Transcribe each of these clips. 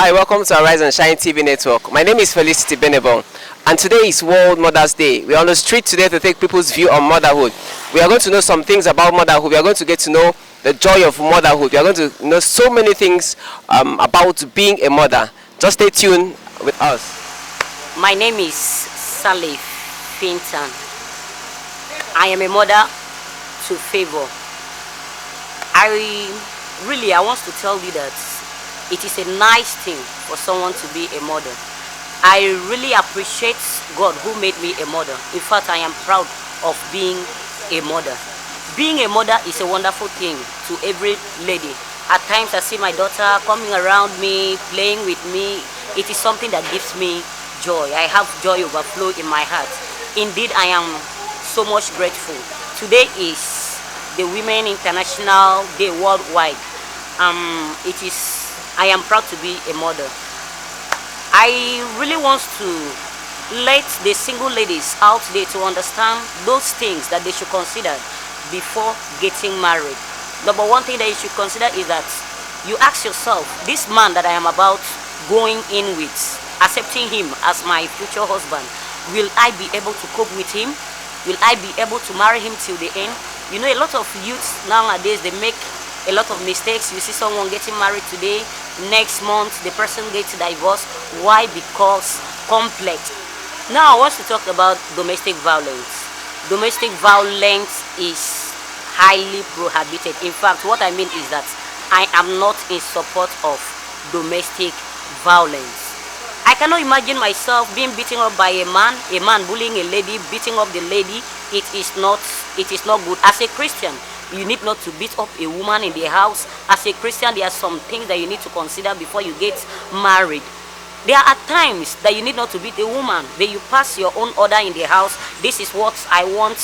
Hi, welcome to Arise and Shine TV network. My name is Felicity Benebon, and today is World Mother's Day. We are on the street today to take people's view on motherhood. We are going to know some things about motherhood. We are going to get to know the joy of motherhood. We are going to know so many things about being a mother. Just stay tuned with us. My name is Salif Fintan. I am a mother to Favor. I want to tell you that it is a nice thing for someone to be a mother. I really appreciate God who made me a mother. In fact, I am proud of being a mother. Being a mother is a wonderful thing to every lady. At times I see my daughter coming around me, playing with me. It is something that gives me joy. I have joy overflow in my heart. Indeed, I am so much grateful. Today is the Women International Day worldwide. I am proud to be a mother. I really want to let the single ladies out there to understand those things that they should consider before getting married. Number one thing that you should consider is that you ask yourself, this man that I am about going in with, accepting him as my future husband, will I be able to cope with him? Will I be able to marry him till the end? You know, a lot of youths nowadays, they make a lot of mistakes. You see someone getting married today, next month the person gets divorced. Why? Because complex. Now I want to talk about domestic violence. Domestic violence is highly prohibited. In fact, what I mean is that I am not in support of domestic violence. I cannot imagine myself being beaten up by a man bullying a lady, beating up the lady. It is not good. As a Christian, you need not to beat up a woman in the house. As a Christian, there are some things that you need to consider before you get married. There are times that you need not to beat a woman, but you pass your own order in the house. This is what I want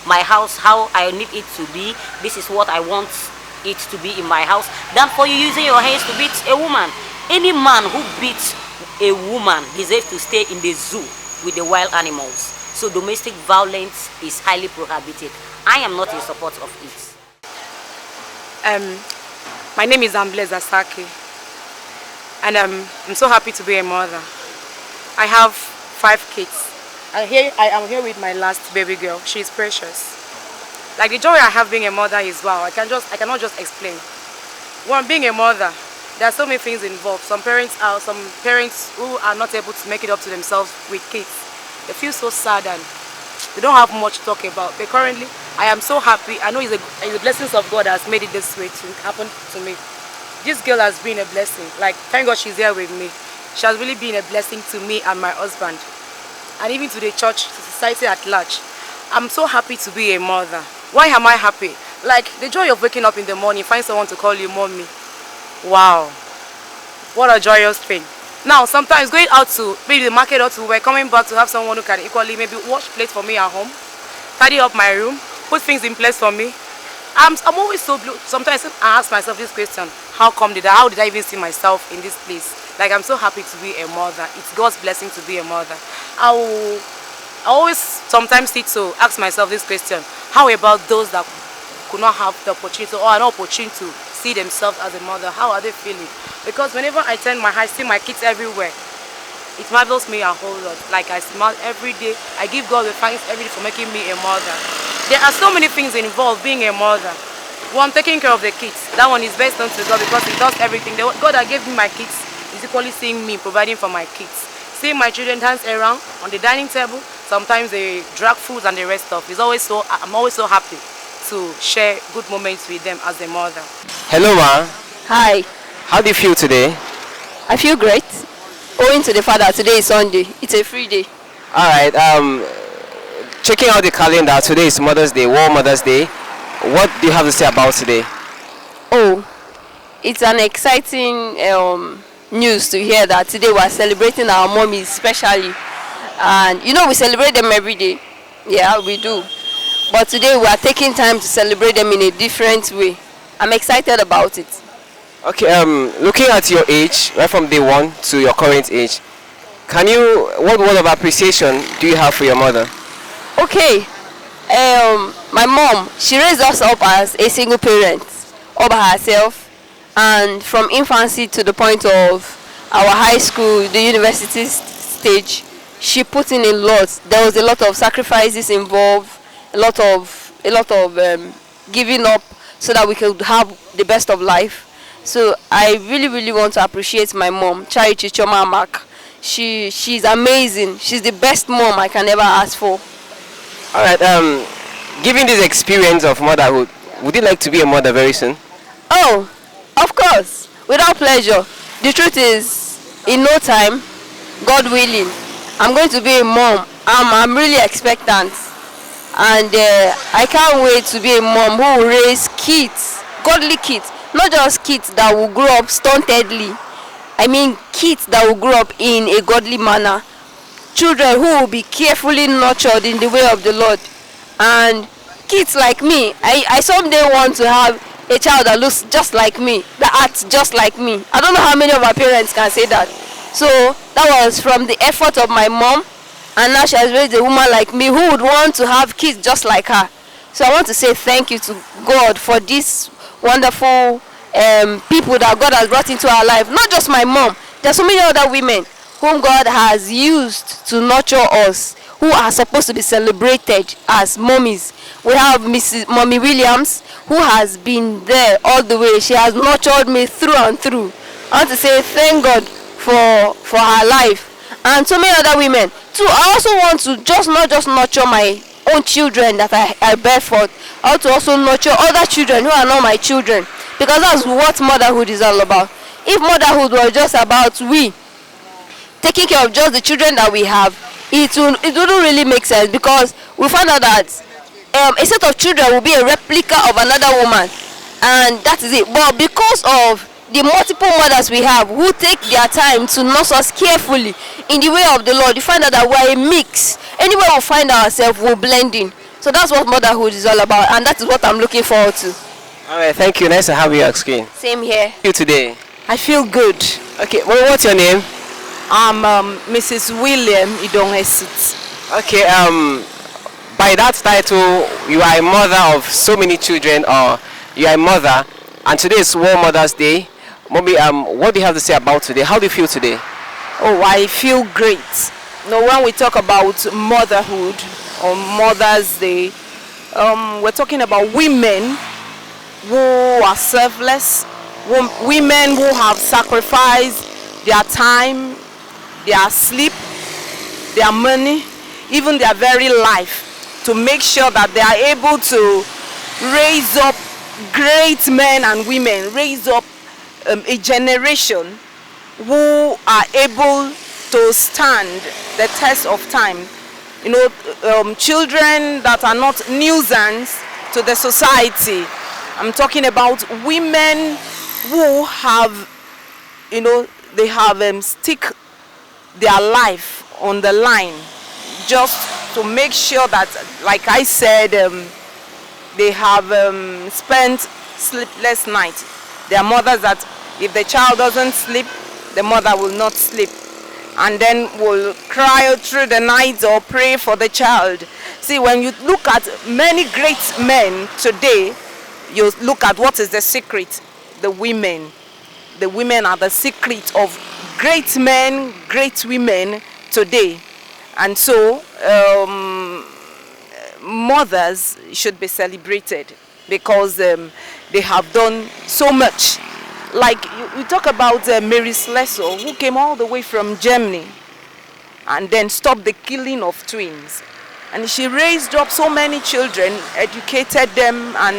my house, how I need it to be. This is what I want it to be in my house. Than for you using your hands to beat a woman. Any man who beats a woman deserves to stay in the zoo with the wild animals. So domestic violence is highly prohibited. I am not in support of it. My name is Amble Zasaki, and I'm so happy to be a mother. I have 5 kids. I am here with my last baby girl. She is precious. Like, the joy I have being a mother is wow. I cannot just explain. One, being a mother, there are so many things involved. Some parents who are not able to make it up to themselves with kids. They feel so sad and they don't have much to talk about. But currently, I am so happy. I know it's the blessings of God has made it this way to happen to me. This girl has been a blessing. Like, thank God she's here with me. She has really been a blessing to me and my husband, and even to the church, to society at large. I'm so happy to be a mother. Why am I happy? Like, the joy of waking up in the morning, find someone to call you mommy. Wow, what a joyous thing. Now, sometimes going out to maybe the market or to work, coming back to have someone who can equally maybe wash plates for me at home, tidy up my room, put things in place for me. I'm always so blue. Sometimes I ask myself this question: how did I even see myself in this place? Like, I'm so happy to be a mother. It's God's blessing to be a mother. I always sometimes need to ask myself this question: how about those that could not have the opportunity or an opportunity to see themselves as a mother? How are they feeling? Because whenever I turn my eyes, see my kids everywhere, it marvels me a whole lot. Like, I smile every day. I give God the thanks every day for making me a mother. There are so many things involved being a mother. One, taking care of the kids. That one is best known to God because He does everything. God that gave me my kids is equally seeing me, providing for my kids. Seeing my children dance around on the dining table. Sometimes they drag food and the rest of. I'm always so happy to share good moments with them as a mother. Hello, ma. Hi, How do you feel today? I feel great. Owing to the fact that today is Sunday, it's a free day. All right. Checking out the calendar, today is Mother's Day, World Mother's Day. What do you have to say about today? Oh, it's an exciting news to hear that today we are celebrating our mommies specially. And you know, we celebrate them every day. Yeah, we do. But today we are taking time to celebrate them in a different way. I'm excited about it. Okay, looking at your age, right from day 1 to your current age, what word of appreciation do you have for your mother? Okay, my mom, she raised us up as a single parent all by herself, and from infancy to the point of our high school, the university stage, she put in a lot. There was a lot of sacrifices involved, a lot of giving up so that we could have the best of life. So I really, really want to appreciate my mom, Charity Choma Amak. She's amazing. She's the best mom I can ever ask for. All right. Given this experience of motherhood, would you like to be a mother very soon? Oh, of course, without pleasure. The truth is, in no time, God willing, I'm going to be a mom. I'm really expectant, and I can't wait to be a mom who will raise kids, godly kids, not just kids that will grow up stuntedly. I mean kids that will grow up in a godly manner, children who will be carefully nurtured in the way of the Lord, and kids like me. I someday want to have a child that looks just like me, that acts just like me. I don't know how many of our parents can say that. So that was from the effort of my mom, and now she has raised a woman like me who would want to have kids just like her. So I want to say thank you to God for this wonderful people that God has brought into our life. Not just my mom. There's so many other women whom God has used to nurture us, who are supposed to be celebrated as mommies. We have Mrs. Mommy Williams, who has been there all the way. She has nurtured me through and through. I want to say thank God for her life. And so many other women too. I also want to not just nurture my own children that I bear forth. I want to also nurture other children who are not my children, because that's what motherhood is all about. If motherhood was just about we taking care of just the children that we have, it wouldn't really make sense, because we find out that a set of children will be a replica of another woman, and that is it. But because of the multiple mothers we have who take their time to nurse us carefully in the way of the Lord, you find out that we're a mix. Anywhere we find ourselves, we're blending. So that's what motherhood is all about, and that is what I'm looking forward to. All right, thank you. Nice to have you on screen. Same here. How are you today? I feel good. Okay, well, what's your name? I'm Mrs. William Idongesit. Okay, by that title, you are a mother of so many children, or you are a mother, and today is World Mother's Day. Mommy, what do you have to say about today? How do you feel today? Oh, I feel great. When we talk about motherhood or Mother's Day, we're talking about women who are selfless, women who have sacrificed their time, their sleep, their money, even their very life, to make sure that they are able to raise up great men and women, raise up a generation who are able to stand the test of time. Children that are not nuisance to the society. I'm talking about women who have, they have stick their life on the line just to make sure that, like I said, they have spent sleepless nights. There are mothers that if the child doesn't sleep, the mother will not sleep, and then will cry through the night or pray for the child. See, when you look at many great men today, you look at what is the secret. The women are the secret of great men, great women today. And so mothers should be celebrated, because they have done so much. Like we talk about Mary Slessor, who came all the way from Germany and then stopped the killing of twins. And she raised up so many children, educated them, and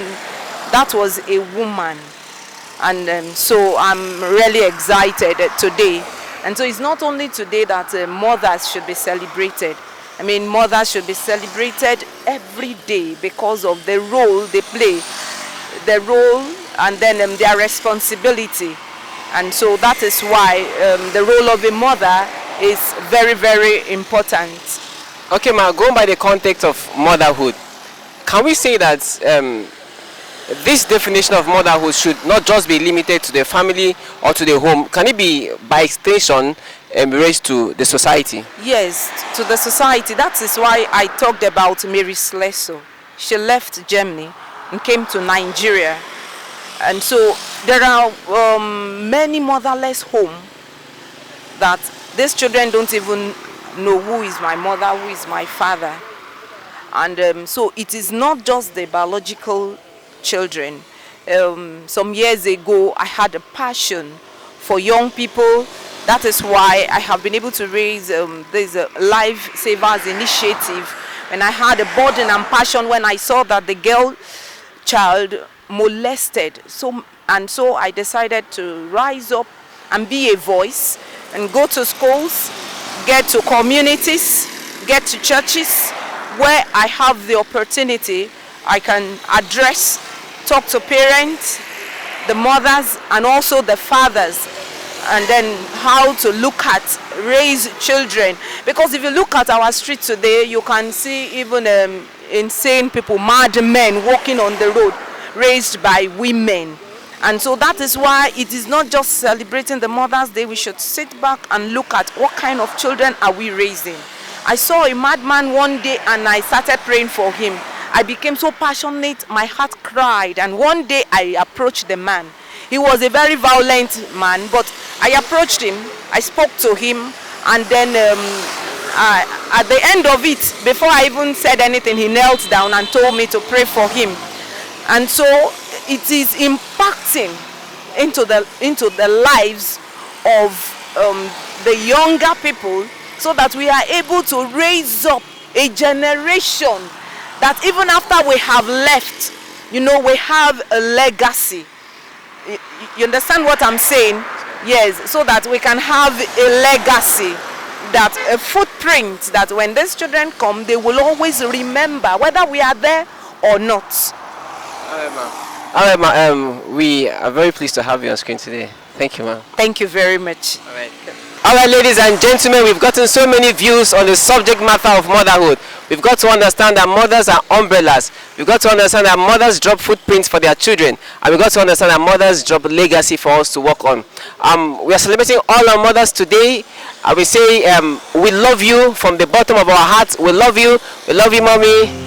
that was a woman. And so I'm really excited today. And so it's not only today that mothers should be celebrated. I mean, mothers should be celebrated every day because of the role they play, the role and then their responsibility. And so that is why the role of a mother is very, very important. Okay, ma, going by the context of motherhood, can we say that this definition of motherhood should not just be limited to the family or to the home? Can it be, by extension, raised to the society? Yes, to the society. That is why I talked about Mary Slessor. She left Germany and came to Nigeria. And so there are many motherless homes that these children don't even know who is my mother, who is my father. And so it is not just the biological children. Some years ago, I had a passion for young people. That is why I have been able to raise this Life Savers Initiative. And I had a burden and passion when I saw that the girl child molested. So I decided to rise up and be a voice and go to schools, get to communities, get to churches where I have the opportunity. I can address, talk to parents, the mothers and also the fathers, and then how to look at raise children. Because if you look at our street today, you can see even insane people, mad men walking on the road, raised by women. And so that is why it is not just celebrating the Mother's Day. We should sit back and look at what kind of children are we raising. I saw a madman one day and I started praying for him. I became so passionate, my heart cried. And one day I approached the man. He was a very violent man, but I approached him, I spoke to him, and then at the end of it, before I even said anything, he knelt down and told me to pray for him. And so it is impacting into the lives of the younger people, so that we are able to raise up a generation that even after we have left, we have a legacy. You understand what I'm saying? Yes, so that we can have a legacy, that a footprint, that when these children come, they will always remember whether we are there or not. All right, ma'am. We are very pleased to have you on screen today. Thank you, ma'am. Thank you very much. All right, ladies and gentlemen, we've gotten so many views on the subject matter of motherhood. We've got to understand that mothers are umbrellas. We've got to understand that mothers drop footprints for their children. And we've got to understand that mothers drop legacy for us to work on. We are celebrating all our mothers today. We say we love you from the bottom of our hearts. We love you, mommy.